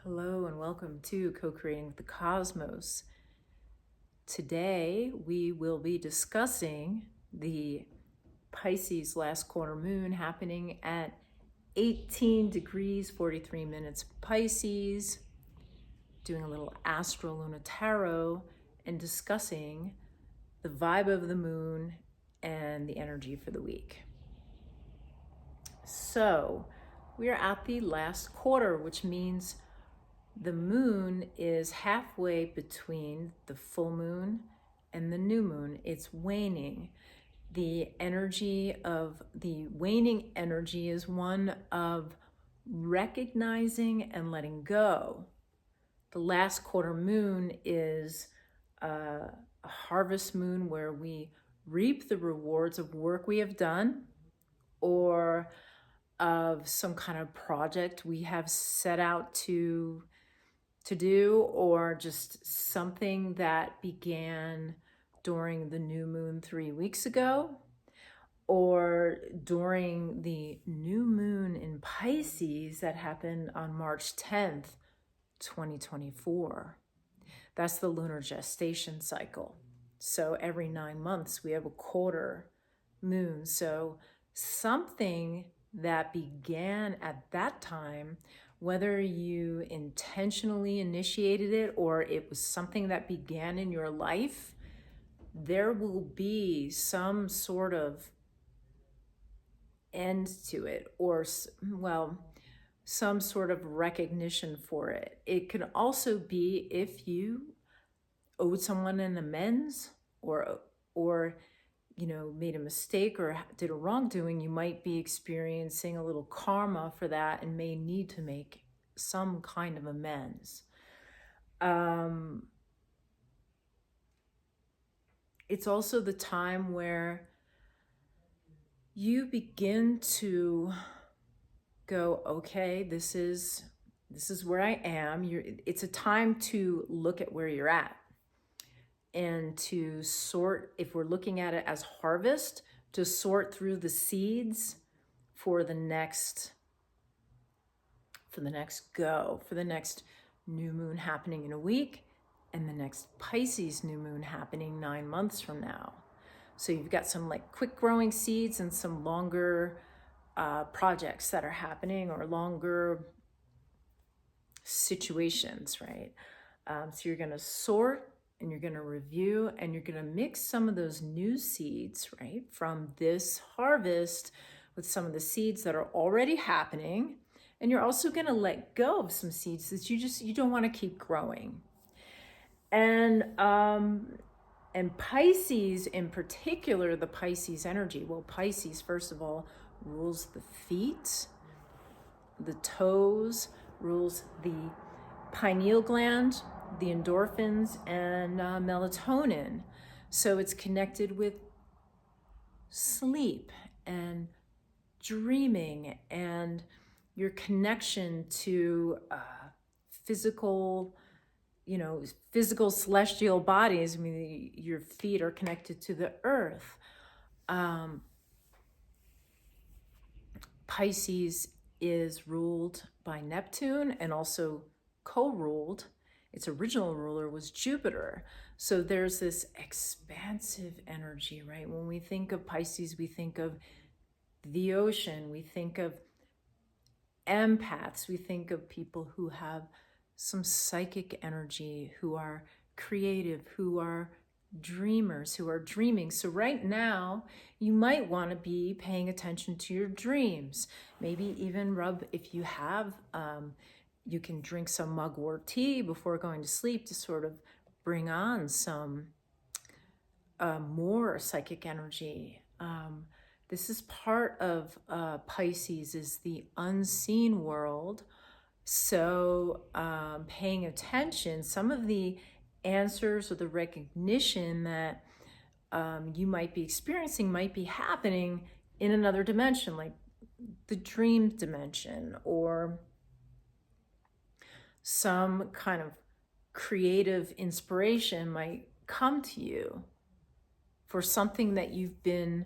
Hello and welcome to Co-Creating with the Cosmos. Today we will be discussing the Pisces Last Qtr Moon happening at 18 degrees 43 minutes Pisces, doing a little Astro Luna Tarot and discussing the vibe of the moon and the energy for the week. So we are at the last quarter, which means the moon is halfway between the full moon and the new moon. It's waning. The energy of the waning energy is one of recognizing and letting go. The last quarter moon is a harvest moon where we reap the rewards of work we have done or of some kind of project we have set out to do, or just something that began during the new moon 3 weeks ago, or during the new moon in Pisces that happened on March 10th, 2024. That's the lunar gestation cycle. So every 9 months we have a quarter moon. So something that began at that time, whether you intentionally initiated it or it was something that began in your life, there will be some sort of end to it, or, well, some sort of recognition for it. It can also be if you owed someone an amends or made a mistake or did a wrongdoing, you might be experiencing a little karma for that and may need to make some kind of amends. It's also the time where you begin to go, okay, this is where I am. It's a time to look at where you're at and to sort, if we're looking at it as harvest, to sort through the seeds for the next new moon happening in a week and the next Pisces new moon happening 9 months from now. So you've got some like quick growing seeds and some longer projects that are happening, or longer situations, right? So you're going to sort and you're going to review and you're going to mix some of those new seeds, right, from this harvest with some of the seeds that are already happening. And you're also going to let go of some seeds that you don't want to keep growing. And Pisces in particular, the Pisces energy, well, Pisces, first of all, rules the feet, the toes, rules the pineal gland, the endorphins, and melatonin. So it's connected with sleep and dreaming and your connection to physical celestial bodies. I mean, your feet are connected to the earth. Pisces is ruled by Neptune and also co-ruled. Its original ruler was Jupiter. So there's this expansive energy, right? When we think of Pisces, we think of the ocean, we think of empaths, we think of people who have some psychic energy, who are creative, who are dreamers, who are dreaming. So right now, you might want to be paying attention to your dreams. Maybe even if you have, you can drink some mugwort tea before going to sleep to sort of bring on some more psychic energy. This is part of Pisces, is the unseen world. So paying attention, some of the answers or the recognition that you might be experiencing might be happening in another dimension, like the dream dimension, or some kind of creative inspiration might come to you for something that you've been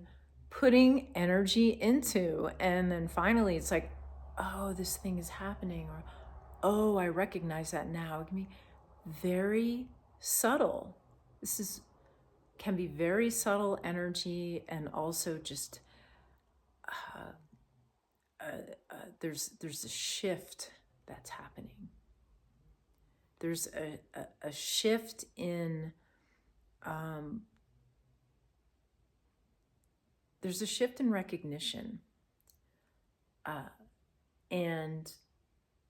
putting energy into. And then finally it's like, oh, this thing is happening, or oh, I recognize that now. It can be very subtle. Can be very subtle energy, and also just there's a shift that's happening. There's a shift in there's a shift in recognition, and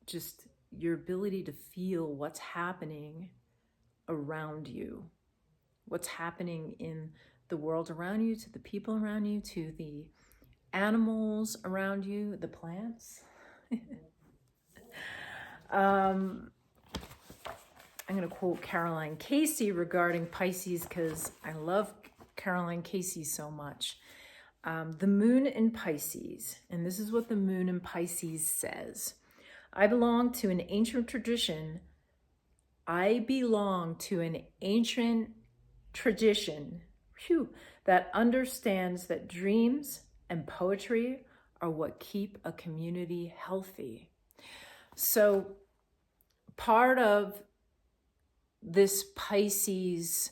just your ability to feel what's happening around you, what's happening in the world around you, to the people around you, to the animals around you, the plants. I'm going to quote Caroline Casey regarding Pisces, because I love Caroline Casey so much. The moon in Pisces, and this is what the moon in Pisces says. I belong to an ancient tradition. That understands that dreams and poetry are what keep a community healthy. So part of this Pisces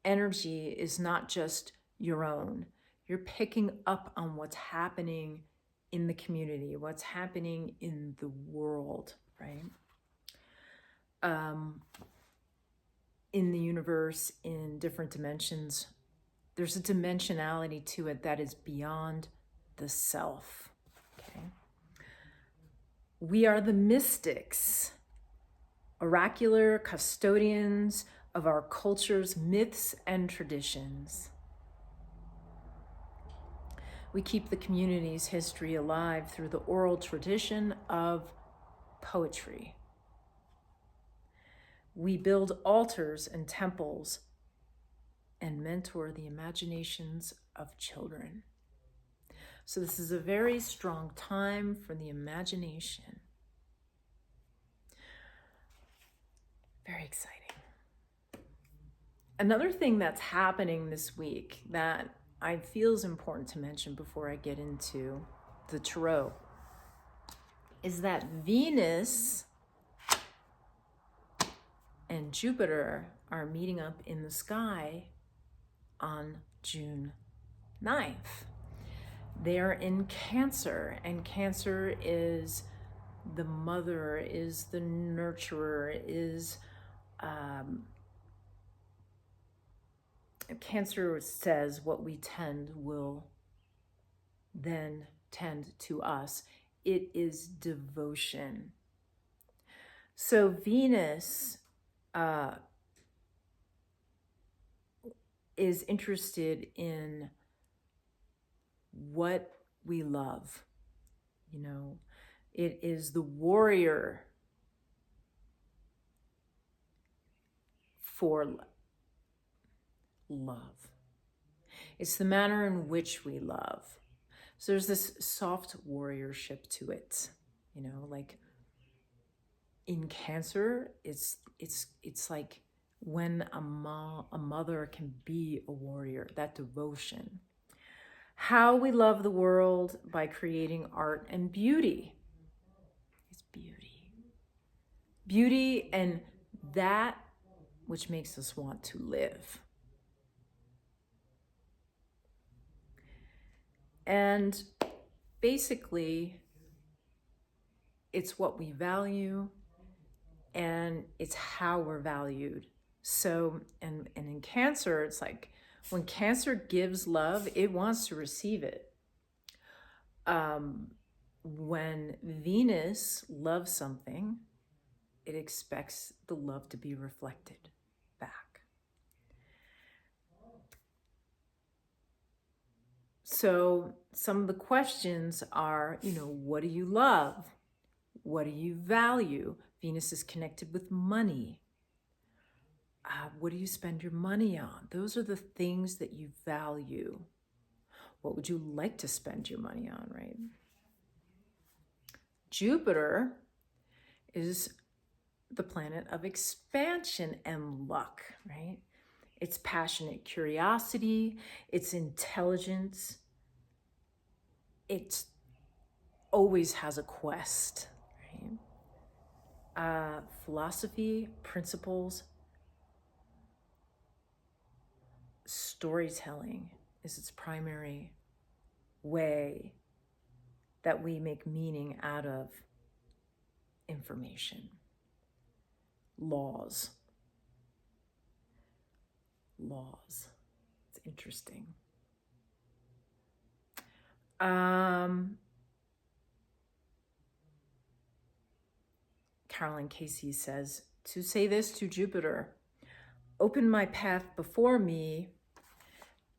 energy is not just your own. You're picking up on what's happening in the community, what's happening in the world, right? In the universe, in different dimensions. There's a dimensionality to it that is beyond the self, okay? We are the mystics, oracular custodians of our culture's myths and traditions. We keep the community's history alive through the oral tradition of poetry. We build altars and temples and mentor the imaginations of children. So this is a very strong time for the imagination. Very exciting. Another thing that's happening this week that I feel is important to mention before I get into the tarot is that Venus and Jupiter are meeting up in the sky on June 9th. They're in Cancer, and Cancer is the mother, is the nurturer, is Cancer says what we tend will then tend to us. It is devotion. So Venus is interested in what we love. You know, it is the warrior for love. It's the manner in which we love. So there's this soft warriorship to it, you know, like in Cancer, it's like when a mother can be a warrior, that devotion. How we love the world by creating art and beauty. It's beauty. Beauty and that which makes us want to live. And basically, it's what we value and it's how we're valued. So, and in Cancer, it's like when Cancer gives love, it wants to receive it. When Venus loves something, it expects the love to be reflected back. So some of the questions are, you know, what do you love? What do you value? Venus is connected with money. What do you spend your money on? Those are the things that you value. What would you like to spend your money on, right? Jupiter is the planet of expansion and luck, right? It's passionate curiosity, it's intelligence. It always has a quest, right? philosophy, principles, storytelling is its primary way that we make meaning out of information. Laws. It's interesting. Caroline Casey says, to say this to Jupiter, open my path before me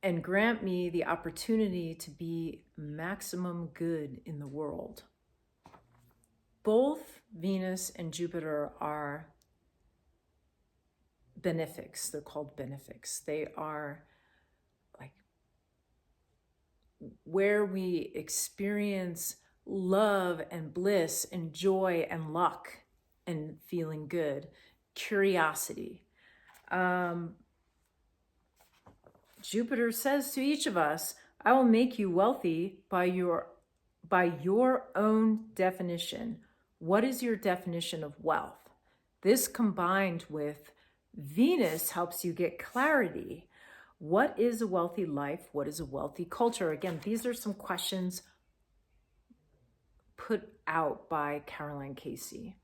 and grant me the opportunity to be maximum good in the world. Both Venus and Jupiter are benefics. They're called benefics. They are like where we experience love and bliss and joy and luck and feeling good, curiosity. Jupiter says to each of us, I will make you wealthy by your own definition. What is your definition of wealth? This combined with Venus helps you get clarity. What is a wealthy life? What is a wealthy culture? Again, these are some questions put out by Caroline Casey.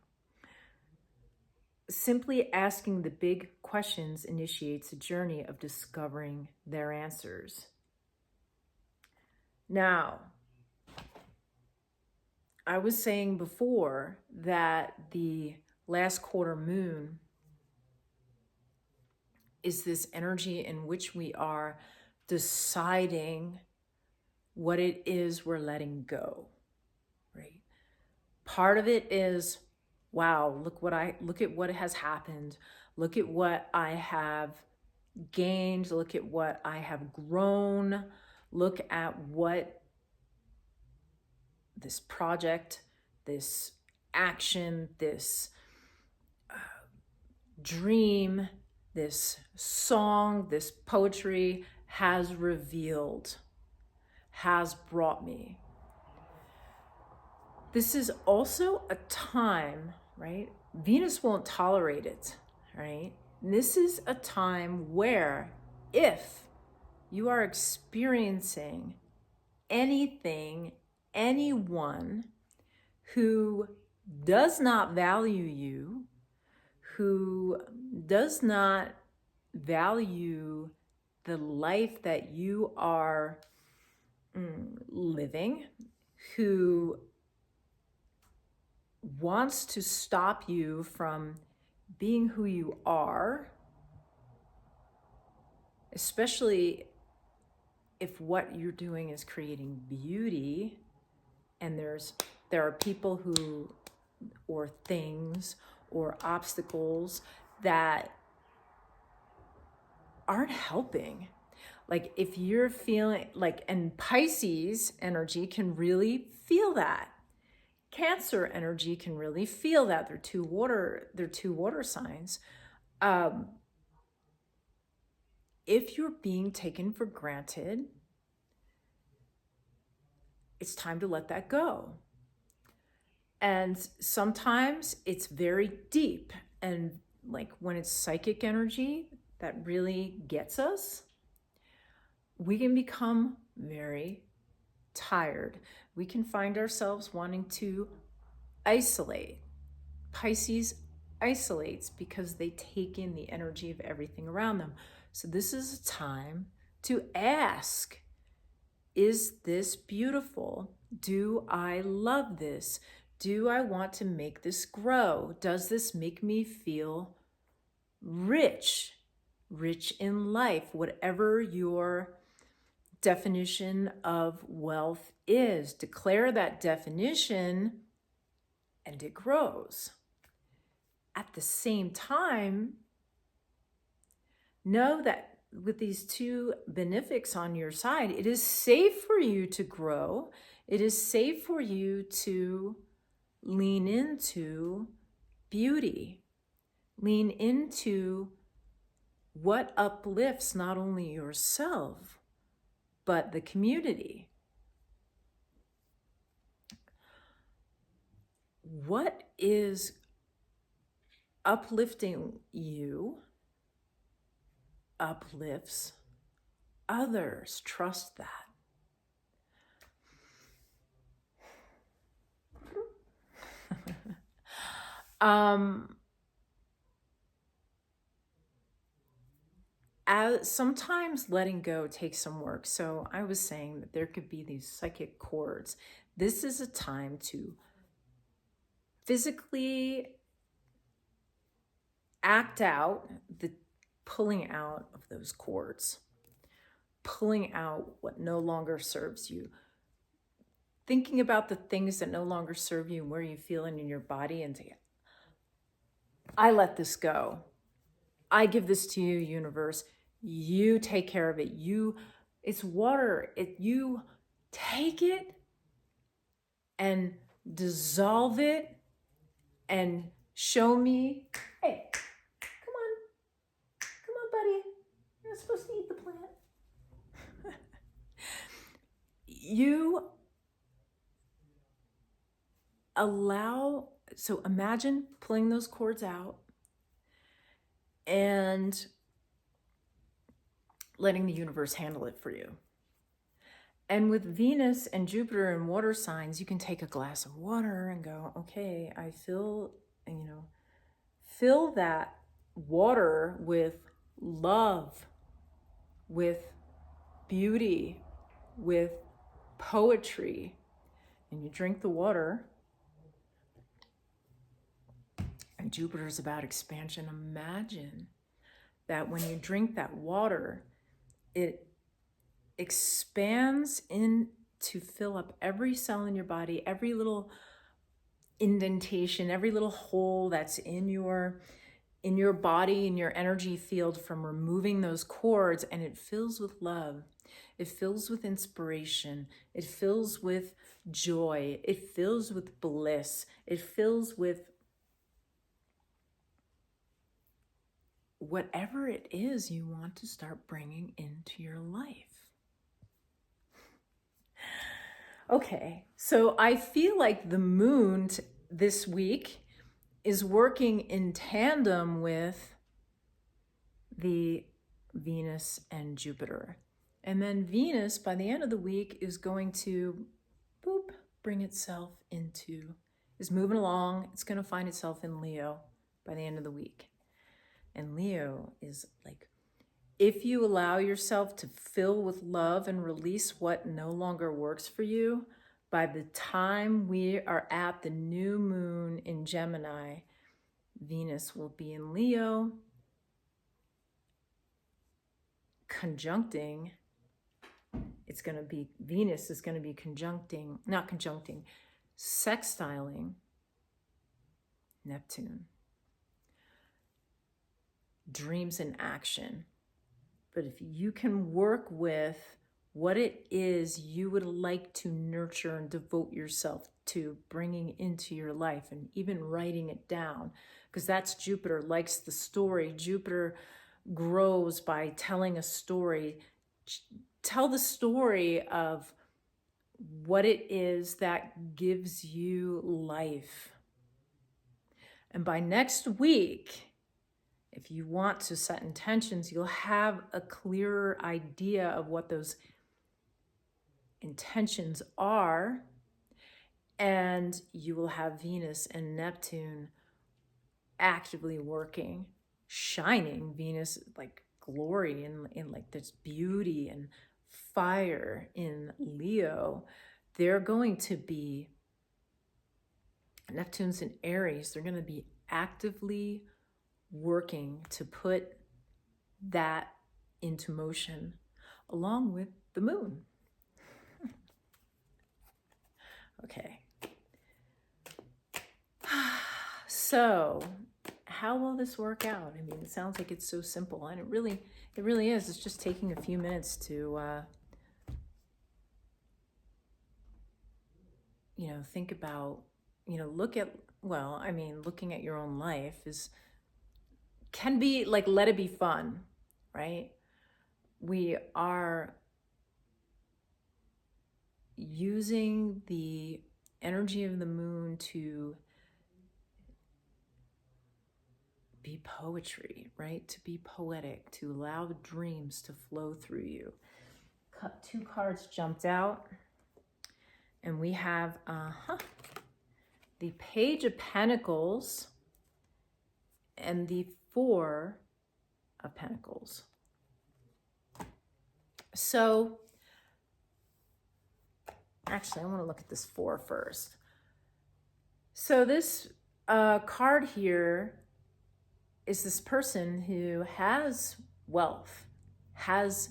Simply asking the big questions initiates a journey of discovering their answers. Now, I was saying before that the last quarter moon is this energy in which we are deciding what it is we're letting go, right? Part of it is, wow, look at what has happened. Look at what I have gained. Look at what I have grown. Look at what this project, this action, this dream, this song, this poetry has revealed, has brought me. This is also a time, right? Venus won't tolerate it, right? This is a time where if you are experiencing anything, anyone who does not value you, who does not value the life that you are living, who wants to stop you from being who you are, especially if what you're doing is creating beauty, and there are people who, or things, or obstacles that aren't helping. Like if you're feeling like, and Pisces energy can really feel that. Cancer energy can really feel that. They're two water signs. If you're being taken for granted, it's time to let that go. And sometimes it's very deep. And like when it's psychic energy that really gets us, we can become very tired. We can find ourselves wanting to isolate. Pisces isolates because they take in the energy of everything around them. So this is a time to ask, is this beautiful? Do I love this? Do I want to make this grow? Does this make me feel rich in life? Whatever your definition of wealth is, declare that definition and it grows. At the same time, know that with these two benefics on your side, it is safe for you to grow. It is safe for you to lean into beauty, lean into what uplifts not only yourself, but the community. What is uplifting you uplifts others. Trust that. Sometimes letting go takes some work. So I was saying that there could be these psychic cords. This is a time to physically act out the pulling out of those cords, pulling out what no longer serves you, thinking about the things that no longer serve you and where you feel it in your body, and say, I let this go. I give this to you, universe. You take care of it. It's water. You take it and dissolve it and show me, hey, come on, buddy. You're not supposed to eat the plant. You so imagine pulling those cords out and letting the universe handle it for you. And with Venus and Jupiter and water signs, you can take a glass of water and go, okay, I fill that water with love, with beauty, with poetry. And you drink the water. And Jupiter is about expansion. Imagine that when you drink that water, it expands in to fill up every cell in your body, every little indentation, every little hole that's in your body, in your energy field, from removing those cords. And it fills with love. It fills with inspiration. It fills with joy. It fills with bliss. It fills with whatever it is you want to start bringing into your life. Okay, so I feel like the moon this week is working in tandem with the Venus and Jupiter. And then Venus, by the end of the week, is going to is moving along. It's going to find itself in Leo by the end of the week. And Leo is like, if you allow yourself to fill with love and release what no longer works for you, by the time we are at the new moon in Gemini, Venus will be in Leo, conjuncting. Venus is going to be sextiling Neptune. Dreams in action. But if you can work with what it is you would like to nurture and devote yourself to bringing into your life, and even writing it down, because that's Jupiter, likes the story. Jupiter grows by telling a story. Tell the story of what it is that gives you life. And by next week, if you want to set intentions, you'll have a clearer idea of what those intentions are, and you will have Venus and Neptune actively working, shining. Venus like glory in like this beauty and fire in Leo. They're going to be, Neptune's in Aries, they're going to be actively working to put that into motion along with the moon. Okay. So how will this work out? I mean, it sounds like it's so simple, and it really is. It's just taking a few minutes to think about, looking at your own life can be like, let it be fun, right? We are using the energy of the moon to be poetry, right? To be poetic, to allow dreams to flow through you. Two cards jumped out, and we have the Page of Pentacles and the Four of Pentacles. So actually, I want to look at this four first. So this card here is this person who has wealth, he's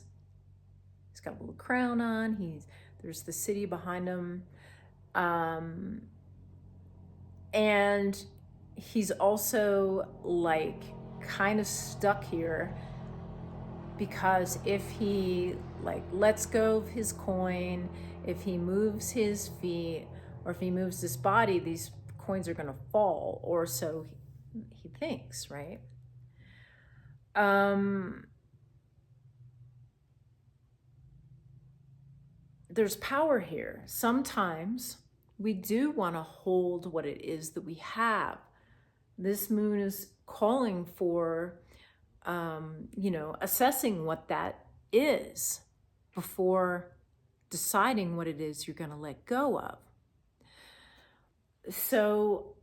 got a little crown on, there's the city behind him, and he's also like kind of stuck here because if he like lets go of his coin, if he moves his feet, or if he moves his body, these coins are going to fall, or so he thinks, right? There's power here. Sometimes we do want to hold what it is that we have. This moon is calling for, assessing what that is before deciding what it is you're going to let go of. So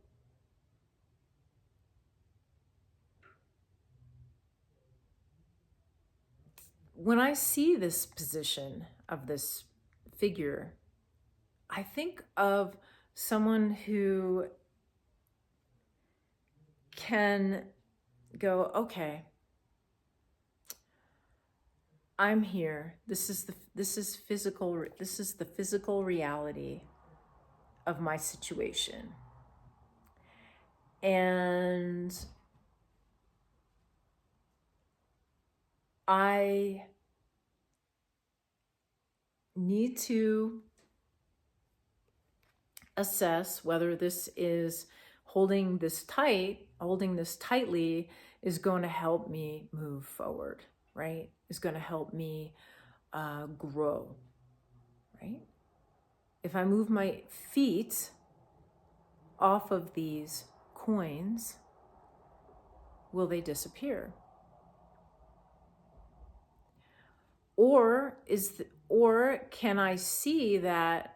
when I see this position of this figure, I think of someone who can go, okay, I'm here. This is the physical reality of my situation. And I need to assess whether this is holding this tightly is going to help me move forward, right? Is going to help me grow, right? If I move my feet off of these coins, will they disappear? Or can I see that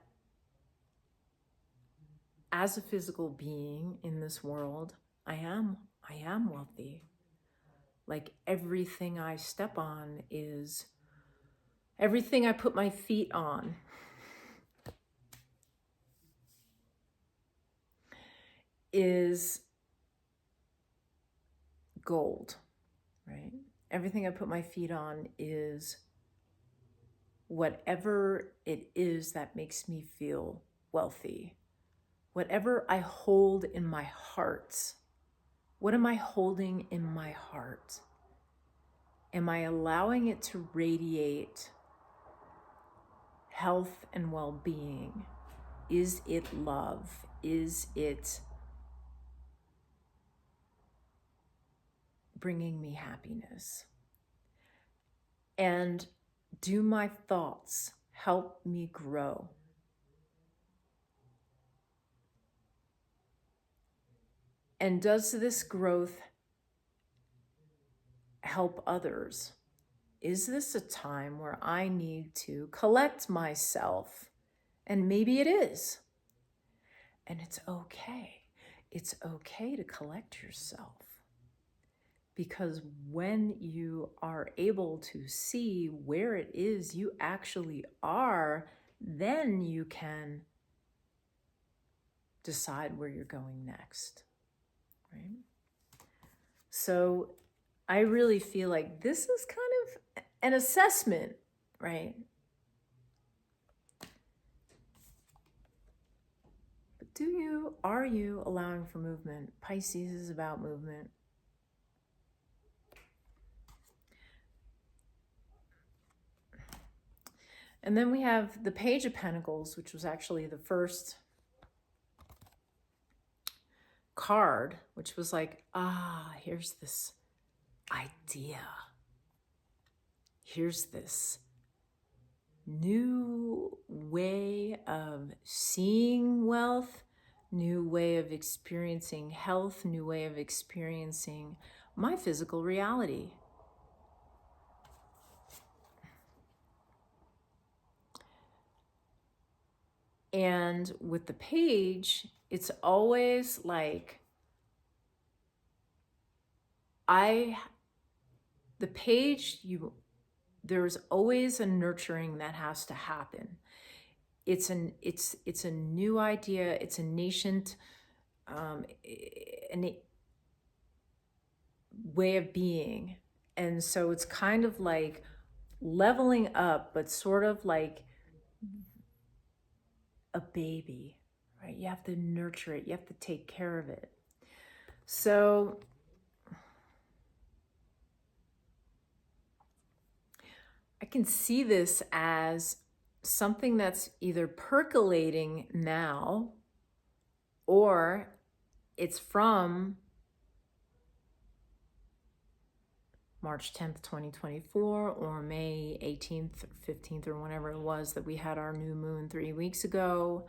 as a physical being in this world, I am wealthy. Like everything I step on is, everything I put my feet on is gold, right? Everything I put my feet on is whatever it is that makes me feel wealthy. Whatever I hold in my heart. What am I holding in my heart? Am I allowing it to radiate health and well-being? Is it love? Is it bringing me happiness? And do my thoughts help me grow? And does this growth help others? Is this a time where I need to collect myself? And maybe it is. And it's okay. It's okay to collect yourself. Because when you are able to see where it is you actually are, then you can decide where you're going next, right? So I really feel like this is kind of an assessment, right? But are you allowing for movement? Pisces is about movement. And then we have the Page of Pentacles, which was actually the first card, which was like, here's this idea. Here's this new way of seeing wealth, new way of experiencing health, new way of experiencing my physical reality. And with the page, it's always like the page, there's always a nurturing that has to happen. It's a new idea. It's a nascent way of being. And so it's kind of like leveling up, but sort of like a baby, right? You have to nurture it. You have to take care of it. So I can see this as something that's either percolating now, or it's from March 10th, 2024, or May 18th, 15th, or whenever it was that we had our new moon 3 weeks ago.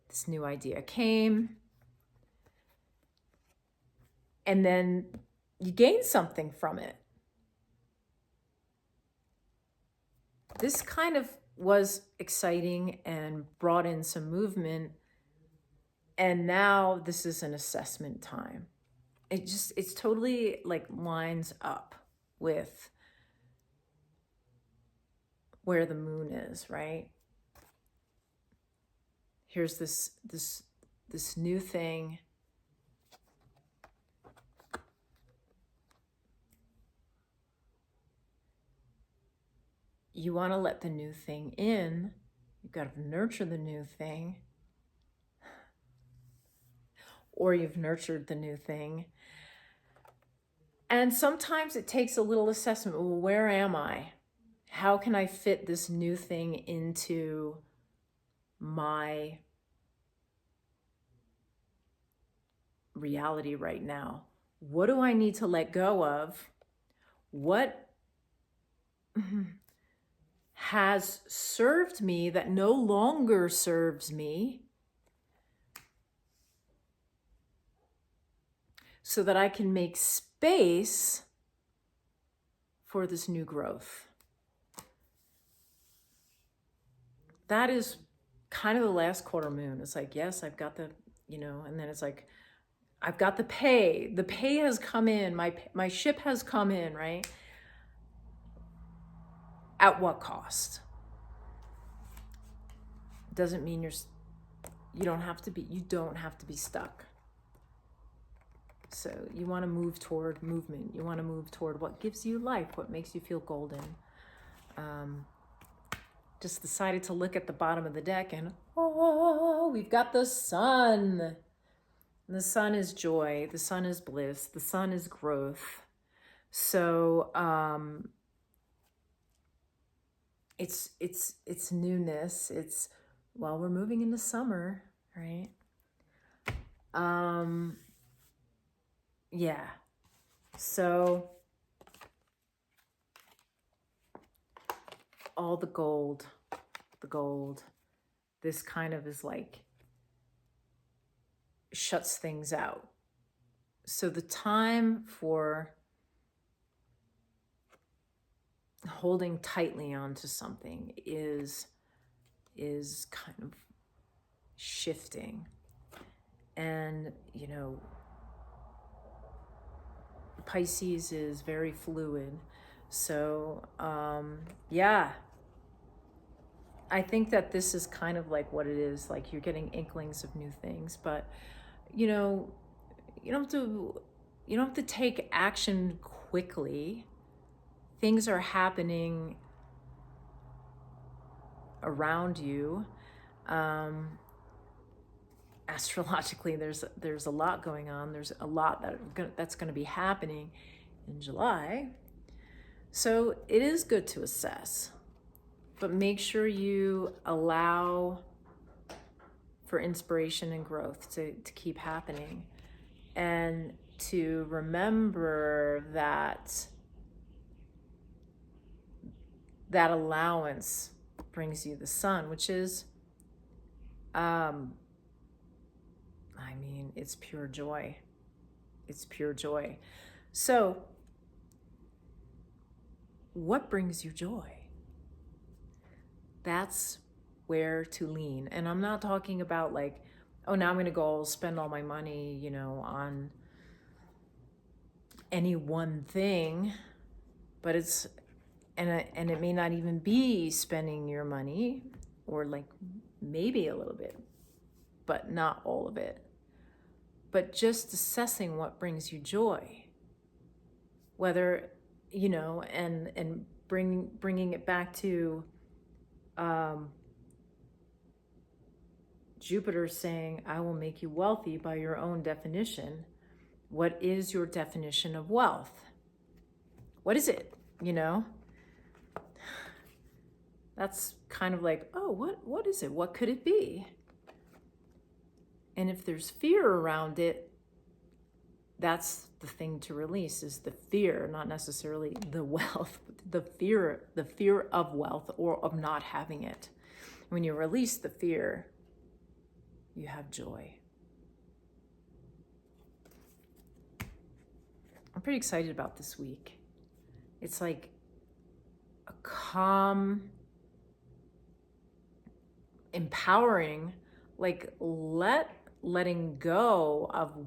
This new idea came. And then you gain something from it. This kind of was exciting and brought in some movement. And now this is an assessment time. It's totally like lines up with where the moon is, right? Here's this new thing. You want to let the new thing in. You've got to nurture the new thing. Or you've nurtured the new thing. And sometimes it takes a little assessment. Well, where am I? How can I fit this new thing into my reality right now? What do I need to let go of? What has served me that no longer serves me, so that I can make space for this new growth? That is kind of the last quarter moon. It's like, yes, I've got the, and then it's like, I've got the pay. The pay has come in. My ship has come in, right? At what cost? Doesn't mean you don't have to be stuck. So you want to move toward movement. You want to move toward what gives you life, what makes you feel golden. Just decided to look at the bottom of the deck and, we've got the sun. And the sun is joy. The sun is bliss. The sun is growth. So it's newness. It's, well, we're moving into summer, right? Yeah. So all the gold, this kind of is like, shuts things out. So the time for holding tightly onto something is kind of shifting. And, Pisces is very fluid. So, yeah, I think that this is kind of like what it is. Like, you're getting inklings of new things, but, you don't have to take action quickly. Things are happening around you. Astrologically, there's a lot going on. There's a lot that's going to be happening in July. So it is good to assess, but make sure you allow for inspiration and growth to keep happening, and to remember that allowance brings you the sun, which is I mean, it's pure joy. It's pure joy. So, what brings you joy? That's where to lean. And I'm not talking about like, oh, now I'm going to go spend all my money, you know, on any one thing, but it's, and it may not even be spending your money, or like maybe a little bit, but not all of it. But just assessing what brings you joy, whether, you know, and bringing it back to Jupiter saying, I will make you wealthy by your own definition. What is your definition of wealth? What is it? You know, that's kind of like, oh, what is it? What could it be? And if there's fear around it, that's the thing to release, is the fear, not necessarily the wealth, but the fear of wealth or of not having it. When you release the fear, you have joy. I'm pretty excited about this week. It's like a calm, empowering, like letting go of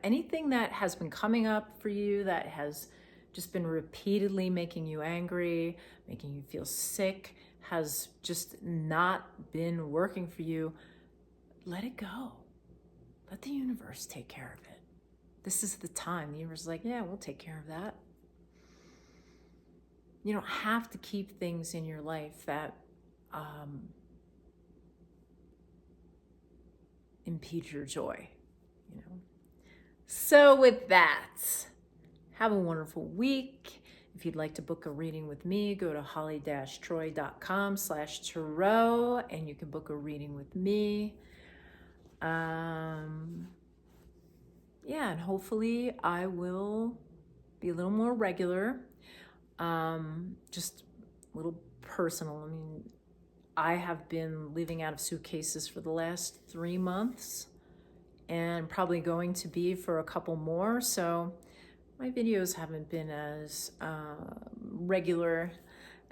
anything that has been coming up for you that has just been repeatedly making you angry, making you feel sick, has just not been working for you. Let it go. Let the universe take care of it. This is the time. The universe is like, yeah, we'll take care of that. You don't have to keep things in your life that impede your joy, you know. So with that, have a wonderful week. If you'd like to book a reading with me, go to holly-troy.com/tarot and you can book a reading with me. Yeah, and hopefully I will be a little more regular, just a little personal. I mean, I have been living out of suitcases for the last 3 months and probably going to be for a couple more. So my videos haven't been as regular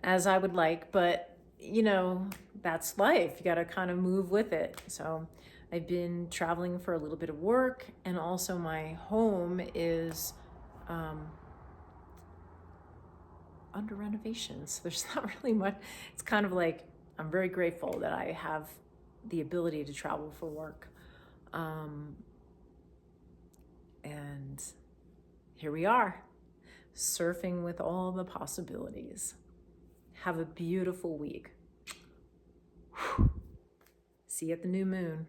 as I would like, but you know, that's life. You got to kind of move with it. So I've been traveling for a little bit of work, and also my home is under renovations. There's not really much. It's kind of like, I'm very grateful that I have the ability to travel for work. And here we are, surfing with all the possibilities. Have a beautiful week. See you at the new moon.